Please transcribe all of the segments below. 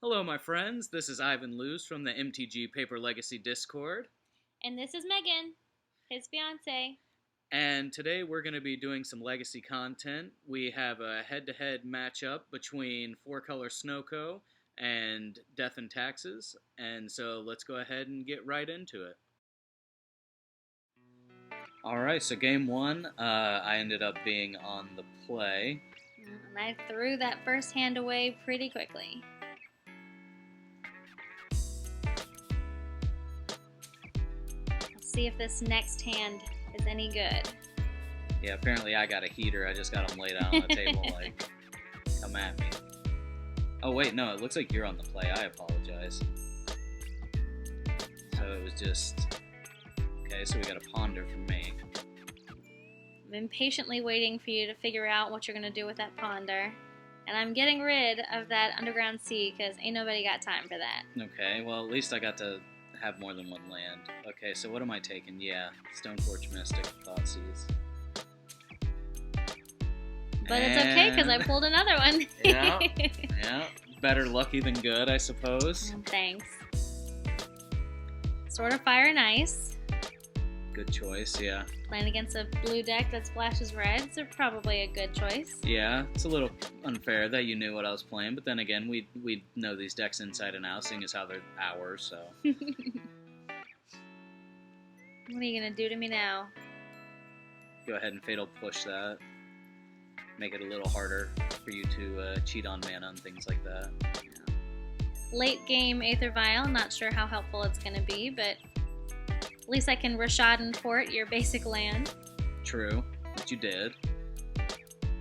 Hello, my friends. This is IvanLooze from the MTGPaperLegacy Discord. And this is Megan, his fiance. And today we're going to be doing some legacy content. We have a head-to-head matchup between four-color Sn0ko and Death and Taxes. And so let's go ahead and get right into it. Alright, so game one, I ended up being on the play. And I threw that first hand away pretty quickly. Let's see if this next hand is any good. Yeah, apparently I got a heater. I just got him laid out on the table like, come at me. Oh wait, no, it looks like you're on the play. I apologize. So it was just... Okay, so we got a ponder from me. I'm impatiently waiting for you to figure out what you're going to do with that ponder. And I'm getting rid of that underground sea because ain't nobody got time for that. Okay, well at least I got to have more than one land. Okay, so what am I taking? Yeah, Stoneforge Mystic, Thoughtseize. But it's okay because I pulled another one. Yeah, better lucky than good, I suppose. Thanks. Sword of Fire and Ice. Good choice, yeah. Playing against a blue deck that splashes red, so probably a good choice. Yeah, it's a little unfair that you knew what I was playing, but then again, we know these decks inside and out, seeing as how they're ours, so. What are you going to do to me now? Go ahead and Fatal Push that. Make it a little harder for you to cheat on mana and things like that. Yeah. Late game Aether Vial, not sure how helpful it's going to be, but at least I can Rashad and Port your basic land. True, which you did.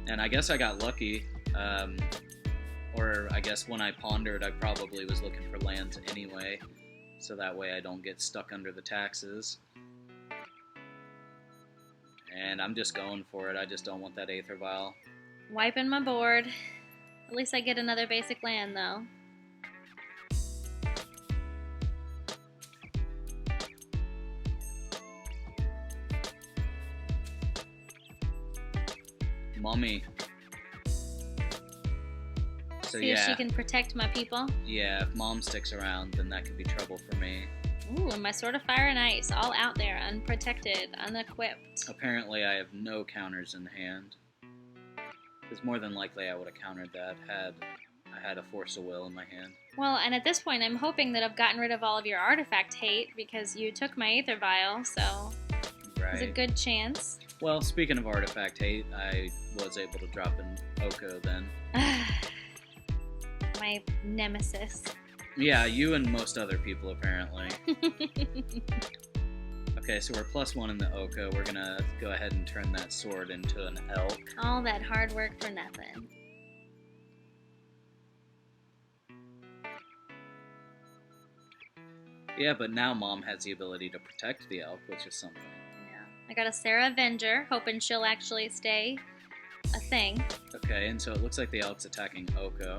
And I guess I got lucky. Or I guess when I pondered, I probably was looking for lands anyway. So that way I don't get stuck under the taxes. And I'm just going for it. I just don't want that Aether Vial. Wiping my board. At least I get another basic land, though. Mommy. So see if she can protect my people. Yeah, if Mom sticks around, then that could be trouble for me. Ooh, and my Sword of Fire and Ice, all out there, unprotected, unequipped. Apparently I have no counters in hand. Because more than likely I would have countered that had I had a Force of Will in my hand. Well, and at this point I'm hoping that I've gotten rid of all of your artifact hate, because you took my Aether Vial, so there's a good chance. Well, speaking of artifact hate, I was able to drop in Oko then. My nemesis. Yeah, you and most other people, apparently. Okay, so we're +1 in the Oko. We're gonna go ahead and turn that sword into an elk. All that hard work for nothing. Yeah, but now Mom has the ability to protect the elk, which is something. Yeah. I got a Sarah Avenger, hoping she'll actually stay a thing. Okay, and so it looks like the elk's attacking Oko.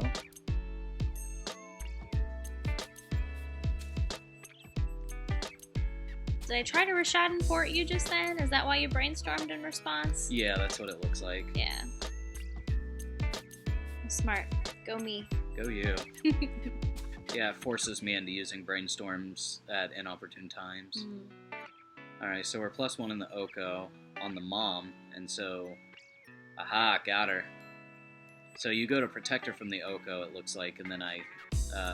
Did I try to Rashad and Port you just then? Is that why you brainstormed in response? Yeah, that's what it looks like. Yeah. Smart. Go me. Go you. Yeah, it forces me into using brainstorms at inopportune times. Alright, so we're +1 in the Oko on the Mom, and so... Aha, got her. So you go to protect her from the Oko, it looks like, and then I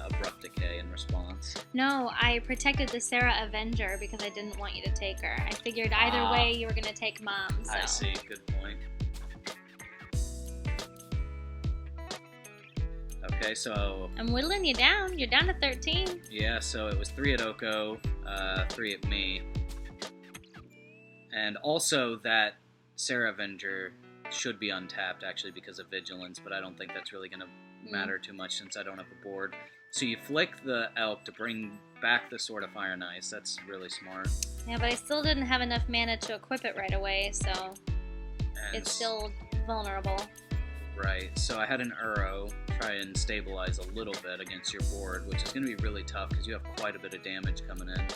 Abrupt Decay in response. No, I protected the Sarah Avenger because I didn't want you to take her. I figured either way you were going to take Mom, so... I see, good point. Okay, so... I'm whittling you down. You're down to 13. Yeah, so it was 3 at Oko, 3 at me. And also that Sarah Avenger should be untapped, actually, because of Vigilance, but I don't think that's really going to matter too much since I don't have a board. So you flick the elk to bring back the Sword of Fire and Ice. That's really smart. Yeah, but I still didn't have enough mana to equip it right away, so it's still vulnerable. Right, so I had an Uro try and stabilize a little bit against your board, which is going to be really tough because you have quite a bit of damage coming in.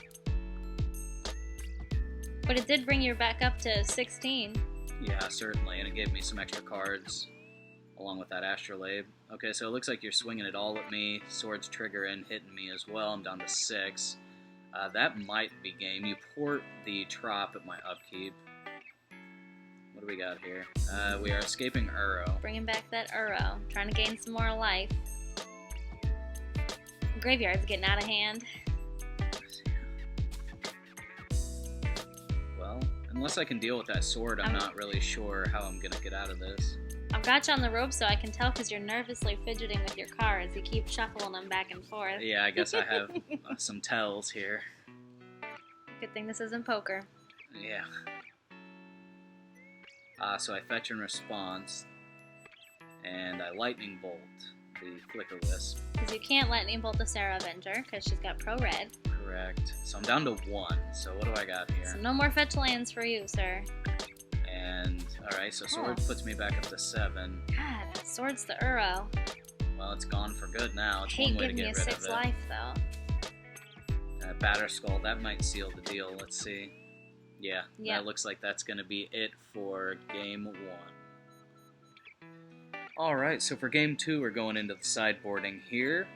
But it did bring you back up to 16. Yeah, certainly, and it gave me some extra cards. along with that Astrolabe. Okay, so it looks like you're swinging it all at me. Swords trigger and hitting me as well. I'm down to 6. That might be game. You port the Trop at my upkeep. What do we got here? We are escaping Uro. Bringing back that Uro. Trying to gain some more life. Graveyard's getting out of hand. Well, unless I can deal with that sword, I'm not really sure how I'm going to get out of this. I've got you on the rope so I can tell because you're nervously fidgeting with your cards. You keep shuffling them back and forth. Yeah, I guess I have some tells here. Good thing this isn't poker. Yeah. So I fetch in response, and I Lightning Bolt the Flicker Wisp. Because you can't Lightning Bolt the Sarah Avenger because she's got Pro Red. Correct. So I'm down to 1. So what do I got here? So no more fetch lands for you, sir. And, alright, so Sword puts me back up to 7. God, Sword's the Uro. Well, it's gone for good now. It's I hate one way to giving get you rid of 6 it. life, though. Batter Skull, that might seal the deal. Let's see. Yeah, yep. That looks like that's going to be it for game 1. Alright, so for game 2, we're going into the sideboarding here.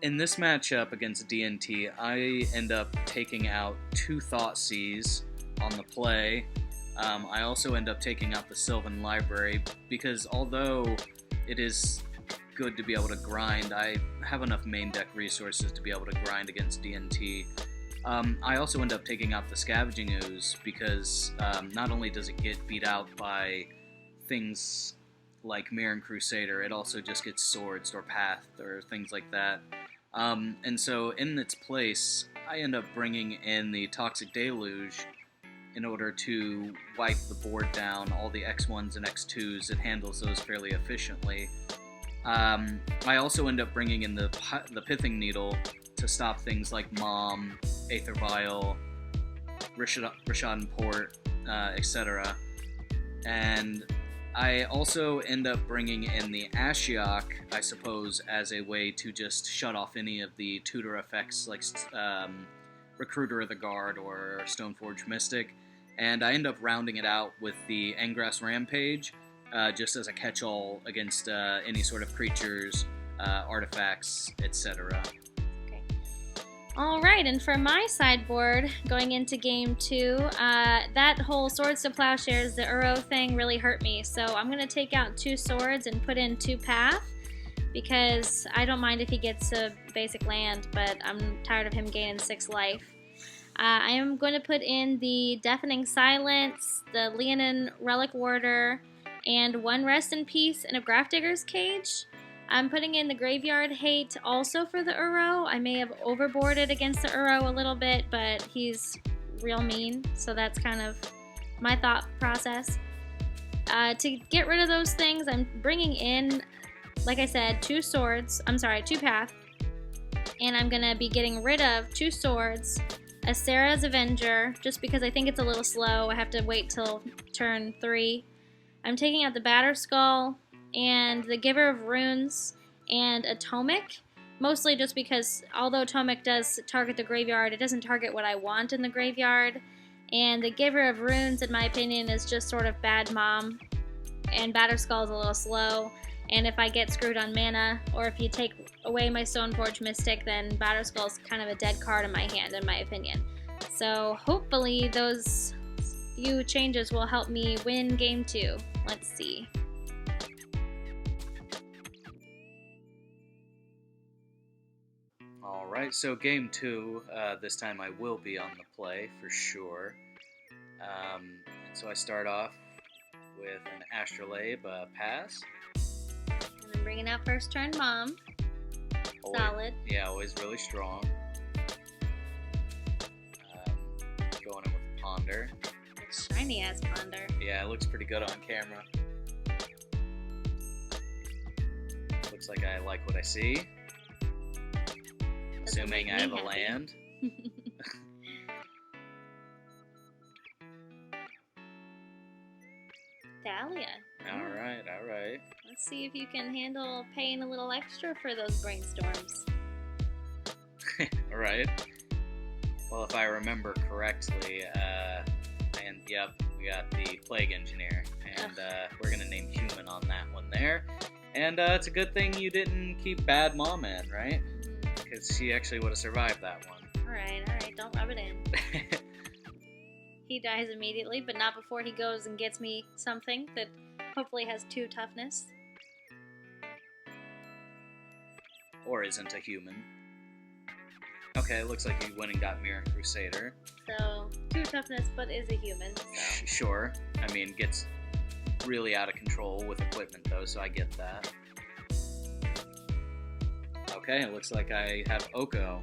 In this matchup against DNT, I end up taking out 2 Thoughtseize on the play. I also end up taking out the Sylvan Library because although it is good to be able to grind, I have enough main deck resources to be able to grind against DNT. I also end up taking out the Scavenging Ooze because not only does it get beat out by things like Mirren Crusader, it also just gets swords or pathed or things like that. And so in its place, I end up bringing in the Toxic Deluge in order to wipe the board down, all the X1s and X2s. It handles those fairly efficiently. I also end up bringing in the Pithing Needle to stop things like Mom, Aether Vial, Rishadan Port, etc. And I also end up bringing in the Ashiok, I suppose, as a way to just shut off any of the tutor effects like Recruiter of the Guard or Stoneforge Mystic. And I end up rounding it out with the Engrass Rampage, just as a catch-all against any sort of creatures, artifacts, etc. Okay. Alright, and for my sideboard, going into game 2, that whole Swords to Plowshares, the Uro thing really hurt me. So I'm going to take out 2 swords and put in 2 path, because I don't mind if he gets a basic land, but I'm tired of him gaining 6 life. I am going to put in the Deafening Silence, the Leonin Relic Warder, and 1 Rest in Peace and a Grafdigger's Cage. I'm putting in the Graveyard Hate also for the Uro. I may have overboarded against the Uro a little bit, but he's real mean, so that's kind of my thought process. To get rid of those things, I'm bringing in, like I said, 2 path, and I'm going to be getting rid of 2 swords, a Sarah's Avenger, just because I think it's a little slow. I have to wait till turn 3. I'm taking out the Batter Skull and the Giver of Runes and a Tomic, mostly just because although Tomic does target the graveyard, it doesn't target what I want in the graveyard. And the Giver of Runes, in my opinion, is just sort of bad mom, and Batter Skull is a little slow. And if I get screwed on mana, or if you take away my Stoneforge Mystic, then Batter Skull is kind of a dead card in my hand, in my opinion. So hopefully those few changes will help me win game 2. Let's see. Alright, so game 2, this time I will be on the play for sure. So I start off with an Astrolabe pass. And I'm bringing out first turn Mom. Solid. Yeah, always really strong. Going in with a Ponder. Shiny ass Ponder. Yeah, it looks pretty good on camera. Looks like I like what I see. Assuming I have a land. Dahlia. Alright, alright. Let's see if you can handle paying a little extra for those brainstorms. Alright. Well, if I remember correctly, and yep, we got the Plague Engineer, and we're going to name Human on that one there. And it's a good thing you didn't keep Bad Mom in, right? Because she actually would have survived that one. Alright, don't rub it in. He dies immediately, but not before he goes and gets me something that hopefully has 2 toughness. Or isn't a human. Okay, looks like you went and got Mirror Crusader. So, 2 toughness, but is a human, so. Sure. I mean, gets really out of control with equipment, though, so I get that. Okay, it looks like I have Oko,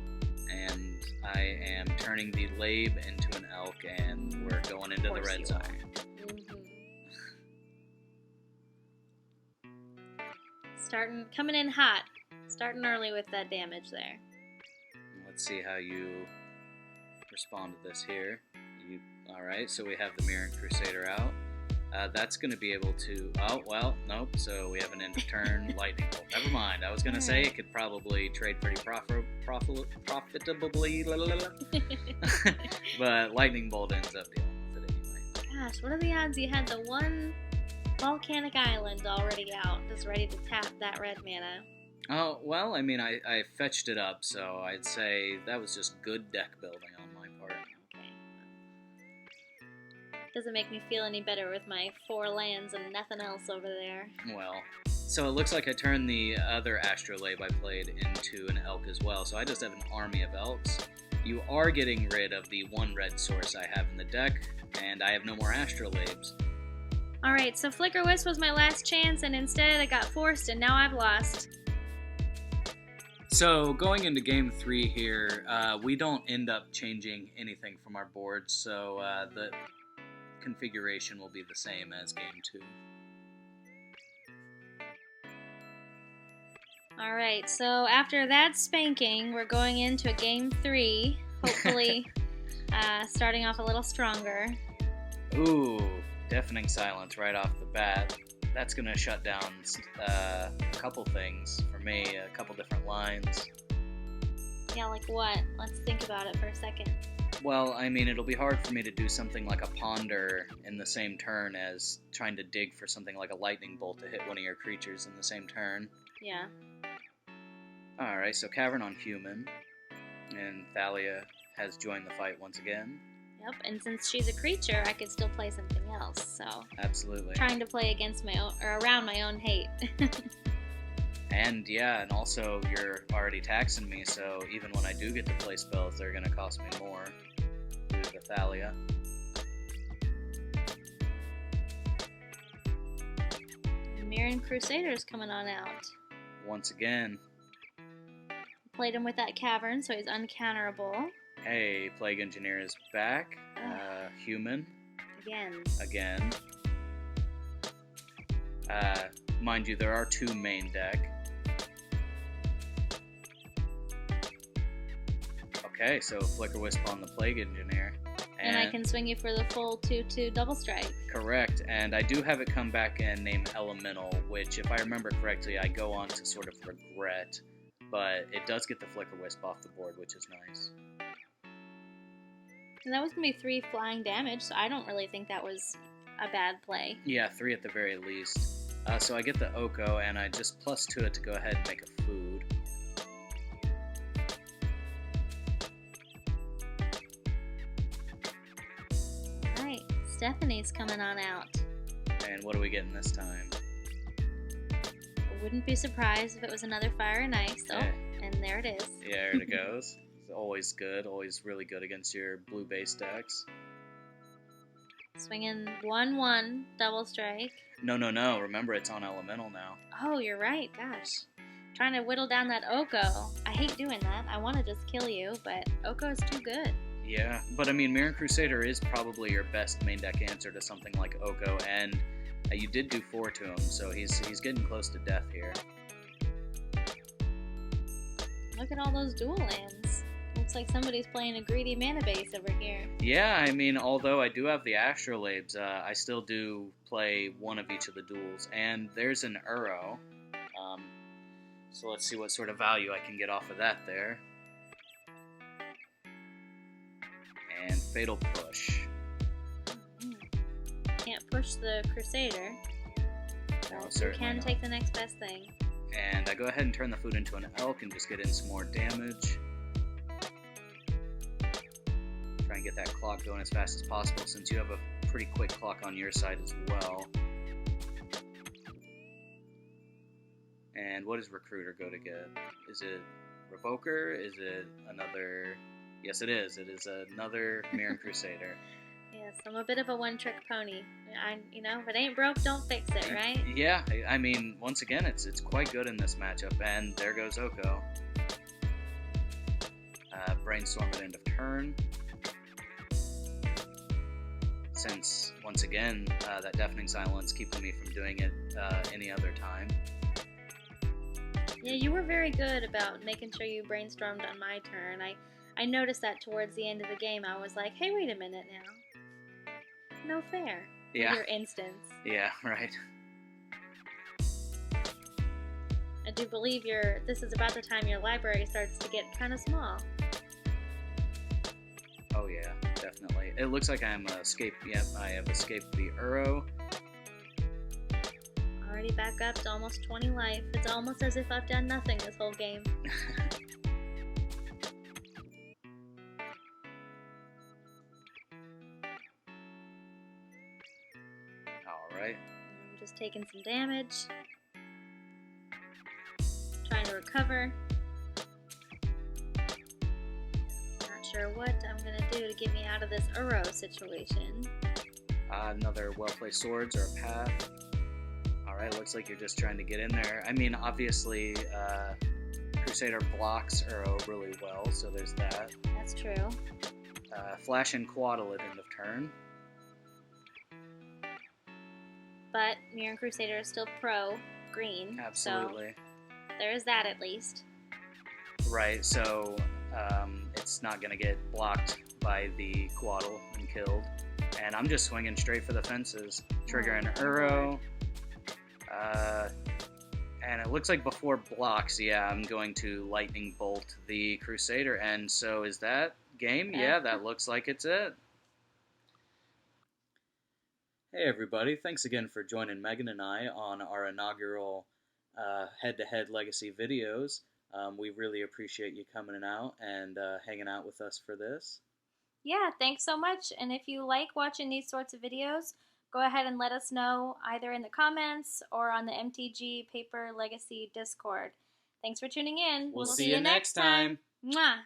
and I am turning the Labe into an Elk, and we're going into the red zone. Coming in hot. Starting early with that damage there. Let's see how you respond to this here. Alright, so we have the Mirror Crusader out. That's going to be able to... Oh, well, nope. So we have an end of turn Lightning Bolt. Never mind. I was going to say it could probably trade pretty profitably. But Lightning Bolt ends up dealing with it anyway. Gosh, what are the odds you had the one volcanic island already out, just ready to tap that red mana? Oh, well, I mean, I fetched it up, so I'd say that was just good deck building on my part. Okay. Doesn't make me feel any better with my 4 lands and nothing else over there. Well, so it looks like I turned the other Astrolabe I played into an Elk as well, so I just have an army of Elks. You are getting rid of the 1 red source I have in the deck, and I have no more Astrolabes. Alright, so Flicker Wisp was my last chance, and instead I got forced, and now I've lost. So going into game 3 here, we don't end up changing anything from our board, so the configuration will be the same as game 2. Alright, so after that spanking, we're going into a game 3, hopefully starting off a little stronger. Ooh, deafening silence right off the bat. That's going to shut down a couple things for me, a couple different lines. Yeah, like what? Let's think about it for a second. Well, I mean, it'll be hard for me to do something like a Ponder in the same turn as trying to dig for something like a Lightning Bolt to hit one of your creatures in the same turn. Yeah. Alright, so Cavern on Human, and Thalia has joined the fight once again. Yep, and since she's a creature, I could still play something else, so... Absolutely. Trying to play against my own, or around my own hate. And yeah, and also you're already taxing me, so even when I do get to play spells, they're going to cost me more due to the Thalia. Mirror Crusader's coming on out. Once again. Played him with that Cavern, so he's uncounterable. Hey, Plague Engineer is back. Human. Again. Mind you, there are 2 main deck. Okay, so Flicker Wisp on the Plague Engineer. And I can swing you for the full 2/2 double strike. Correct, and I do have it come back and name Elemental, which, if I remember correctly, I go on to sort of regret. But it does get the Flicker Wisp off the board, which is nice. And that was going to be 3 flying damage, so I don't really think that was a bad play. Yeah, 3 at the very least. So I get the Oko, and I just +2 it to go ahead and make a food. Alright, Stephanie's coming on out. And what are we getting this time? I wouldn't be surprised if it was another Fire and Ice. Oh, and there it is. Yeah, there it goes. It's always good, always really good against your blue base decks. Swinging 1/1 double strike. No. Remember, it's on Elemental now. Oh, you're right. Gosh. Trying to whittle down that Oko. I hate doing that. I want to just kill you, but Oko is too good. Yeah, but I mean, Mirror Crusader is probably your best main deck answer to something like Oko, and you did do 4 to him, so he's getting close to death here. Look at all those dual lands. Looks like somebody's playing a greedy mana base over here. Yeah, I mean, although I do have the Astrolabes, I still do play one of each of the duels. And there's an Uro. So let's see what sort of value I can get off of that there. And Fatal Push. push the Crusader. No, But you certainly can not. take the next best thing. And I go ahead and turn the food into an elk and just get in some more damage. Try and get that clock going as fast as possible since you have a pretty quick clock on your side as well. And what does Recruiter go to get? Is it Revoker? Is it another... Yes, it is. It is another Mirren Crusader. Yes, I'm a bit of a one-trick pony. If it ain't broke, don't fix it, right? Yeah, I mean, once again, it's quite good in this matchup. And there goes Oko. Brainstorm at end of turn. Since, once again, that Deafening Silence keeping me from doing it any other time. Yeah, you were very good about making sure you brainstormed on my turn. I noticed that towards the end of the game. I was like, hey, wait a minute now. No fair. Yeah. Your instance. Yeah, right. I do believe this is about the time your library starts to get kind of small. Oh yeah, definitely. It looks like I'm escaped. Yep, I have escaped the Uro. Already back up to almost 20 life. It's almost as if I've done nothing this whole game. Alright. I'm just taking some damage. Trying to recover. Not sure what I'm going to do to get me out of this Uro situation. Another well-placed swords or a path. Alright, looks like you're just trying to get in there. I mean, obviously, Crusader blocks Uro really well, so there's that. That's true. Flash and Quaddle at end of turn. But Mirren Crusader is still pro green. Absolutely. So there's that at least. Right, so it's not going to get blocked by the Quaddle and killed. And I'm just swinging straight for the fences. Trigger an Uro. And it looks like before blocks, yeah, I'm going to Lightning Bolt the Crusader. And so is that game? Yeah, that looks like it's it. Hey everybody, thanks again for joining Megan and I on our inaugural head-to-head Legacy videos. We really appreciate you coming out and hanging out with us for this. Yeah, thanks so much. And if you like watching these sorts of videos, go ahead and let us know either in the comments or on the MTG Paper Legacy Discord. Thanks for tuning in. We'll see you next time. Mwah!